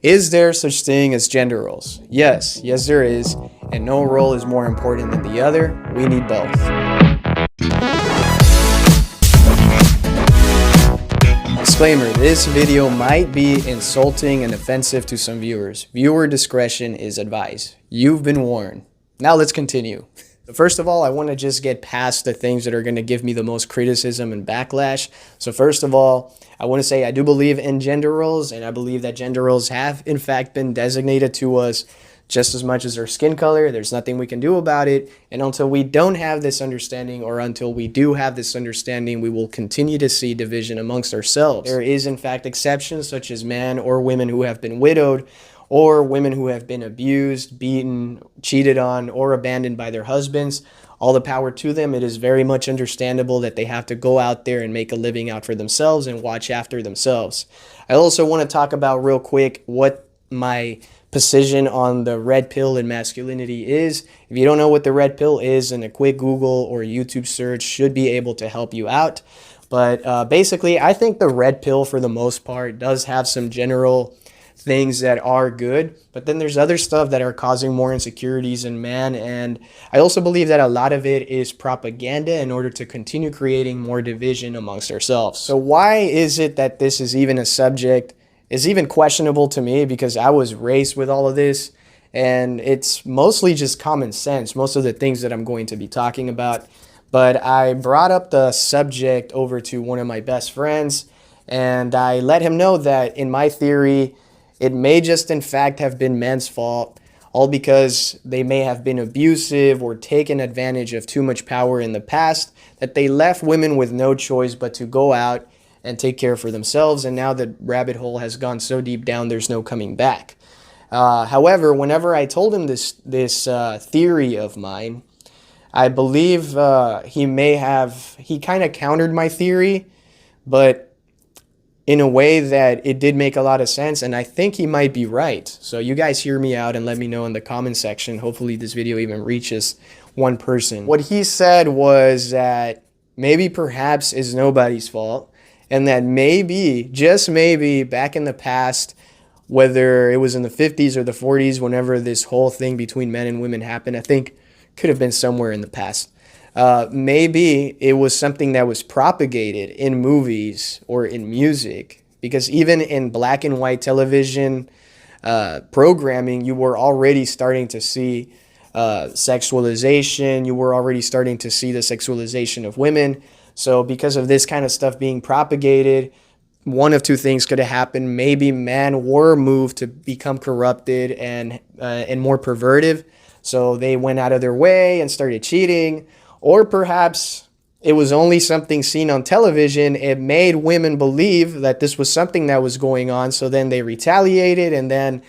Is there such thing as gender roles? Yes, there is, and no role is more important than the other. We need both. Disclaimer, this video might be insulting and offensive to some viewers. Viewer discretion is advised. You've been warned. Now let's continue. First of all, I want to just get past the things that are going to give me the most criticism and backlash. So first of all, I want to say I do believe in gender roles, and I believe that gender roles have in fact been designated to us just as much as our skin color. There's nothing we can do about it. And until we don't have this understanding, or until we do have this understanding, we will continue to see division amongst ourselves. There is in fact exceptions, such as men or women who have been widowed, or women who have been abused, beaten, cheated on, or abandoned by their husbands. All the power to them. It is very much understandable that they have to go out there and make a living out for themselves and watch after themselves. I also want to talk about real quick what my position on the red pill and masculinity is. If you don't know what the red pill is, then a quick Google or YouTube search should be able to help you out. But basically, I think the red pill, for the most part, does have some general things that are good, but then there's other stuff that are causing more insecurities in man. And I also believe that a lot of it is propaganda in order to continue creating more division amongst ourselves. So why is it that this is even a subject, is even questionable to me? Because I was raised with all of this, and it's mostly just common sense, most of the things that I'm going to be talking about. But I brought up the subject over to one of my best friends, and I let him know that in my theory, it may just in fact have been men's fault, all because they may have been abusive or taken advantage of too much power in the past, that they left women with no choice but to go out and take care for themselves. And now the rabbit hole has gone so deep down, there's no coming back. However, whenever I told him this theory of mine, I believe he kind of countered my theory, but in a way that it did make a lot of sense, and I think he might be right. So you guys hear me out and let me know in the comment section. Hopefully this video even reaches one person. What he said was that maybe perhaps is nobody's fault, and that maybe, just maybe, back in the past, whether it was in the 50s or the 40s, whenever this whole thing between men and women happened, I think could have been somewhere in the past. Maybe it was something that was propagated in movies or in music, because even in black and white television programming, you were already starting to see sexualization. You were already starting to see the sexualization of women. So because of this kind of stuff being propagated, one of two things could have happened. Maybe men were moved to become corrupted and more perverted, so they went out of their way and started cheating. Or perhaps it was only something seen on television. It made women believe that this was something that was going on, so then they retaliated, and then,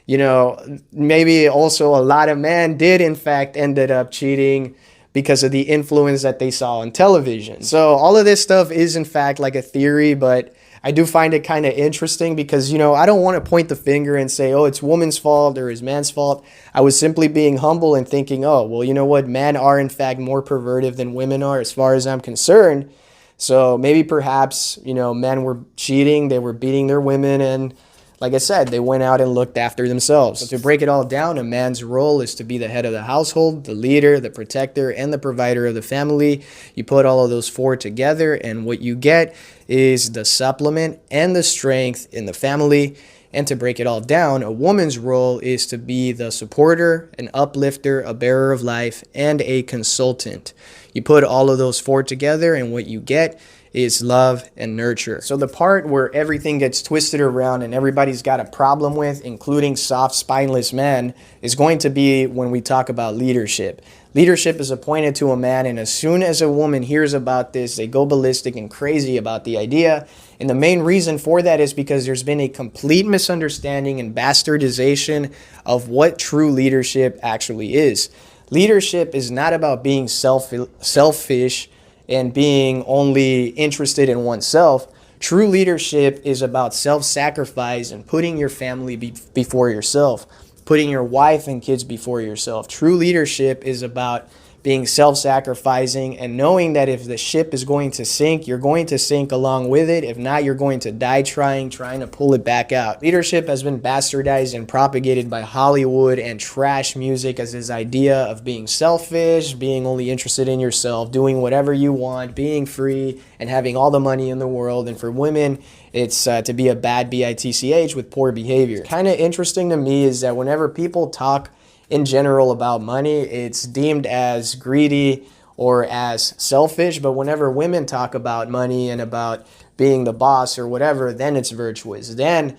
you know, maybe also a lot of men did in fact ended up cheating because of the influence that they saw on television. So all of this stuff is in fact like a theory, but I do find it kind of interesting because, you know, I don't want to point the finger and say, oh, it's woman's fault or it's man's fault. I was simply being humble and thinking, oh, well, you know what? Men are in fact more perverted than women are as far as I'm concerned. So maybe perhaps, you know, men were cheating, they were beating their women, and like I said, they went out and looked after themselves. So to break it all down, a man's role is to be the head of the household, the leader, the protector, and the provider of the family. You put all of those four together, and what you get is the supplement and the strength in the family. And to break it all down, a woman's role is to be the supporter, an uplifter, a bearer of life, and a consultant. You put all of those four together, and what you get is love and nurture. So the part where everything gets twisted around and everybody's got a problem with, including soft, spineless men, is going to be when we talk about leadership. Leadership is appointed to a man, and as soon as a woman hears about this, they go ballistic and crazy about the idea. And the main reason for that is because there's been a complete misunderstanding and bastardization of what true leadership actually is. Leadership is not about being selfish and being only interested in oneself. True leadership is about self-sacrifice and putting your family before yourself, putting your wife and kids before yourself. True leadership is about being self-sacrificing, and knowing that if the ship is going to sink, you're going to sink along with it. If not, you're going to die trying to pull it back out. Leadership has been bastardized and propagated by Hollywood and trash music as this idea of being selfish, being only interested in yourself, doing whatever you want, being free, and having all the money in the world. And for women, it's to be a bad bitch with poor behavior. Kind of interesting to me is that whenever people talk in general about money, it's deemed as greedy or as selfish, but whenever women talk about money and about being the boss or whatever, then it's virtuous. Then,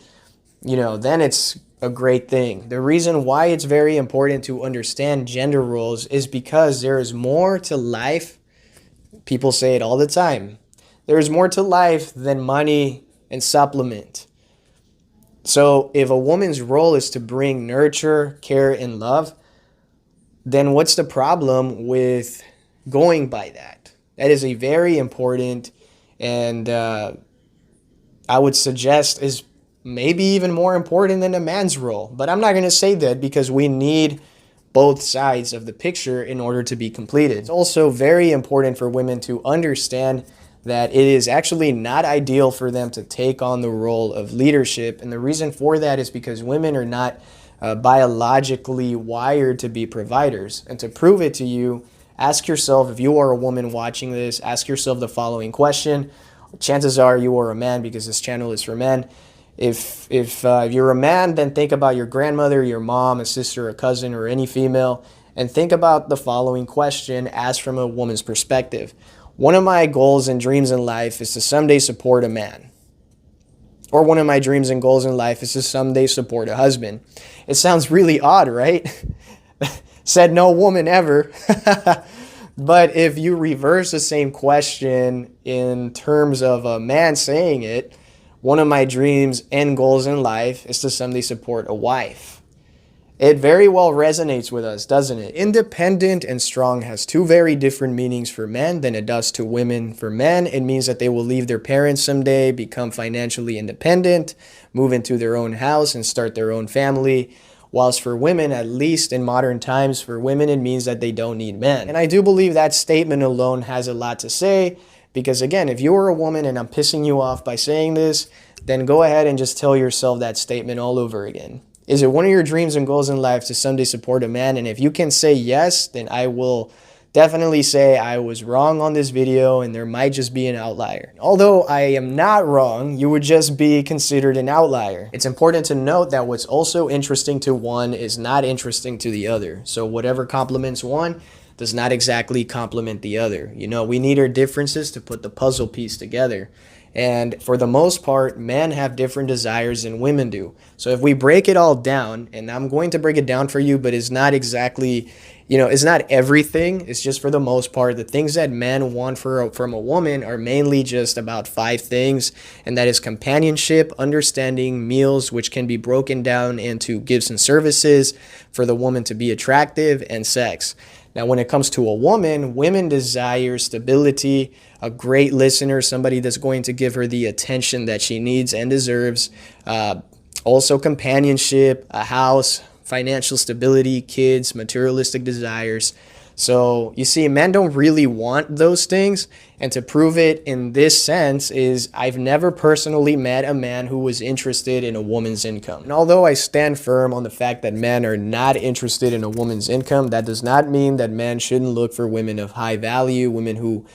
then it's a great thing. The reason why it's very important to understand gender roles is because there is more to life. People say it all the time. There is more to life than money and supplement. So if a woman's role is to bring nurture, care, and love, then what's the problem with going by that? That is a very important, and I would suggest is maybe even more important than a man's role. But I'm not going to say that because we need both sides of the picture in order to be completed. It's also very important for women to understand that it is actually not ideal for them to take on the role of leadership. And the reason for that is because women are not biologically wired to be providers. And to prove it to you, ask yourself, if you are a woman watching this, ask yourself the following question. Chances are you are a man because this channel is for men. If you're a man, then think about your grandmother, your mom, a sister, a cousin, or any female, and think about the following question asked from a woman's perspective. One of my goals and dreams in life is to someday support a man. Or one of my dreams and goals in life is to someday support a husband. It sounds really odd, right? Said no woman ever. But if you reverse the same question in terms of a man saying it, one of my dreams and goals in life is to someday support a wife. It very well resonates with us, doesn't it? Independent and strong has two very different meanings for men than it does to women. For men, it means that they will leave their parents someday, become financially independent, move into their own house, and start their own family. Whilst for women, at least in modern times, for women, it means that they don't need men. And I do believe that statement alone has a lot to say, because again, if you are a woman and I'm pissing you off by saying this, then go ahead and just tell yourself that statement all over again. Is it one of your dreams and goals in life to someday support a man? And if you can say yes, then I will definitely say I was wrong on this video and there might just be an outlier. Although I am not wrong, you would just be considered an outlier. It's important to note that what's also interesting to one is not interesting to the other. So whatever complements one does not exactly complement the other. We need our differences to put the puzzle piece together. And for the most part, men have different desires than women do. So if we break it all down, and I'm going to break it down for you, but it's not exactly, it's not everything. It's just for the most part, the things that men want from a woman are mainly just about 5 things. And that is companionship, understanding, meals, which can be broken down into gifts and services for the woman to be attractive, and sex. Now, when it comes to a woman, women desire stability, a great listener, somebody that's going to give her the attention that she needs and deserves. Also companionship, a house, financial stability, kids, materialistic desires. So you see, men don't really want those things. And to prove it in this sense is I've never personally met a man who was interested in a woman's income. And although I stand firm on the fact that men are not interested in a woman's income, that does not mean that men shouldn't look for women of high value, women who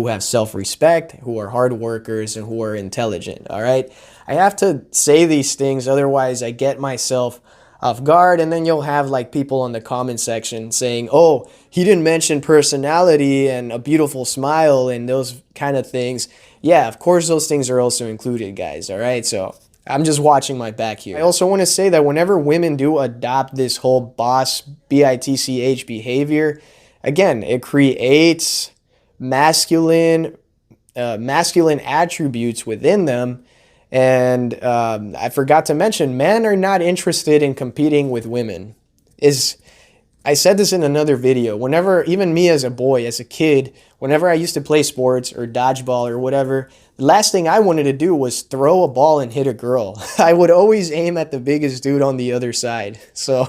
have self-respect, who are hard workers, and who are intelligent, all right? I have to say these things, otherwise I get myself off guard, and then you'll have like people on the comment section saying, oh, he didn't mention personality and a beautiful smile and those kind of things. Yeah, of course those things are also included, guys, all right? So I'm just watching my back here. I also want to say that whenever women do adopt this whole boss, B-I-T-C-H behavior, again, it creates masculine attributes within them. And I forgot to mention, men are not interested in competing with women. I said this in another video. Whenever, even me as a boy, as a kid, whenever I used to play sports or dodgeball or whatever, the last thing I wanted to do was throw a ball and hit a girl. I would always aim at the biggest dude on the other side. So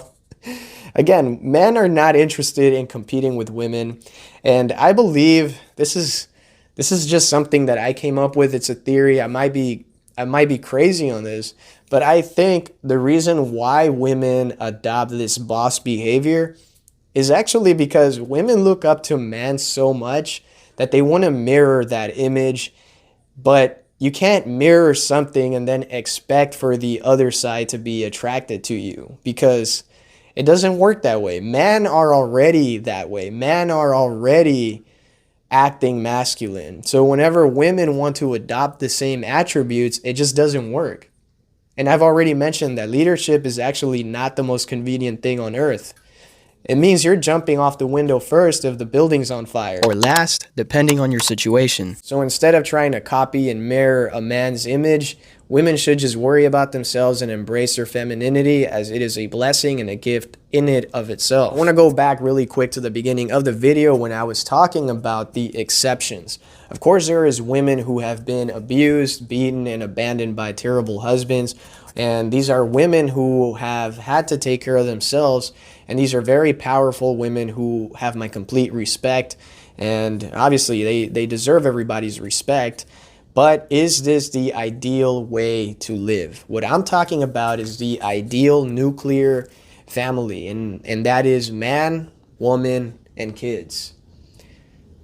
Again, men are not interested in competing with women, and I believe this is just something that I came up with. It's a theory. I might be crazy on this, but I think the reason why women adopt this boss behavior is actually because women look up to men so much that they want to mirror that image, but you can't mirror something and then expect for the other side to be attracted to you, because it doesn't work that way. Men are already that way. Men are already acting masculine. So whenever women want to adopt the same attributes, it just doesn't work. And I've already mentioned that leadership is actually not the most convenient thing on earth. It means you're jumping off the window first if the building's on fire, or last, depending on your situation. So instead of trying to copy and mirror a man's image, women should just worry about themselves and embrace their femininity, as it is a blessing and a gift in it of itself. I want to go back really quick to the beginning of the video when I was talking about the exceptions. Of course, there is women who have been abused, beaten, and abandoned by terrible husbands. And these are women who have had to take care of themselves. And these are very powerful women who have my complete respect. And obviously, they deserve everybody's respect. But is this the ideal way to live? What I'm talking about is the ideal nuclear family. And that is man, woman, and kids.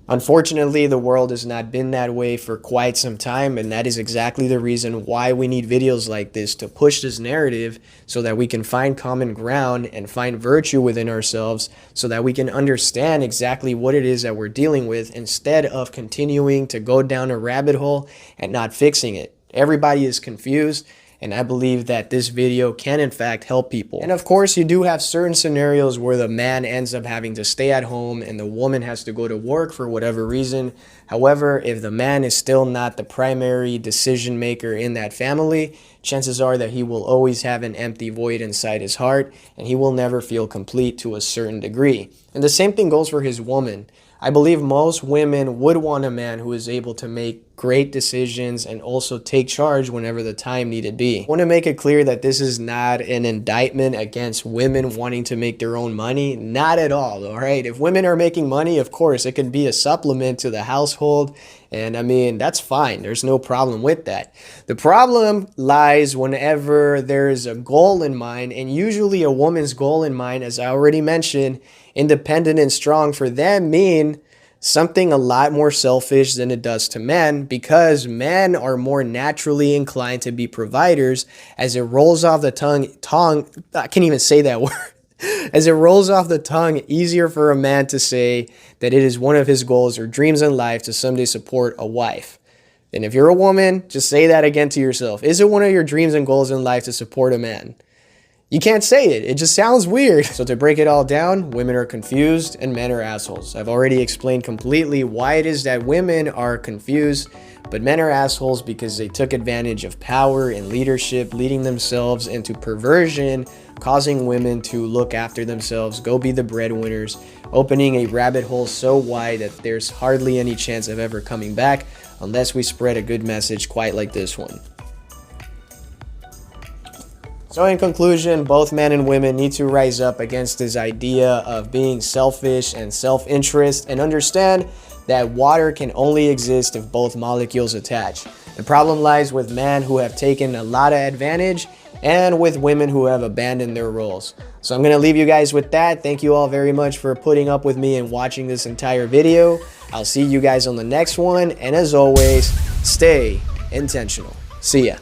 Unfortunately, the world has not been that way for quite some time, and that is exactly the reason why we need videos like this to push this narrative, so that we can find common ground and find virtue within ourselves, so that we can understand exactly what it is that we're dealing with, instead of continuing to go down a rabbit hole and not fixing it. Everybody is confused, and I believe that this video can in fact help people. And of course, you do have certain scenarios where the man ends up having to stay at home and the woman has to go to work for whatever reason. However, if the man is still not the primary decision maker in that family, chances are that he will always have an empty void inside his heart, and he will never feel complete to a certain degree. And the same thing goes for his woman. I believe most women would want a man who is able to make great decisions and also take charge whenever the time needed be. I want to make it clear that this is not an indictment against women wanting to make their own money. Not at all right? If women are making money, of course, it can be a supplement to the household. And I mean, that's fine. There's no problem with that. The problem lies whenever there's a goal in mind, and usually a woman's goal in mind, as I already mentioned, independent and strong, for them mean something a lot more selfish than it does to men, because men are more naturally inclined to be providers. As it rolls off the tongue, I can't even say that word. As it rolls off the tongue, easier for a man to say that it is one of his goals or dreams in life to someday support a wife. And if you're a woman, just say that again to yourself. Is it one of your dreams and goals in life to support a man? You can't say it. It just sounds weird. So to break it all down, women are confused and men are assholes. I've already explained completely why it is that women are confused, but men are assholes because they took advantage of power and leadership, leading themselves into perversion, causing women to look after themselves, go be the breadwinners, opening a rabbit hole so wide that there's hardly any chance of ever coming back unless we spread a good message quite like this one. So in conclusion, both men and women need to rise up against this idea of being selfish and self-interest, and understand that water can only exist if both molecules attach. The problem lies with men who have taken a lot of advantage and with women who have abandoned their roles. So I'm going to leave you guys with that. Thank you all very much for putting up with me and watching this entire video. I'll see you guys on the next one. And as always, stay intentional. See ya.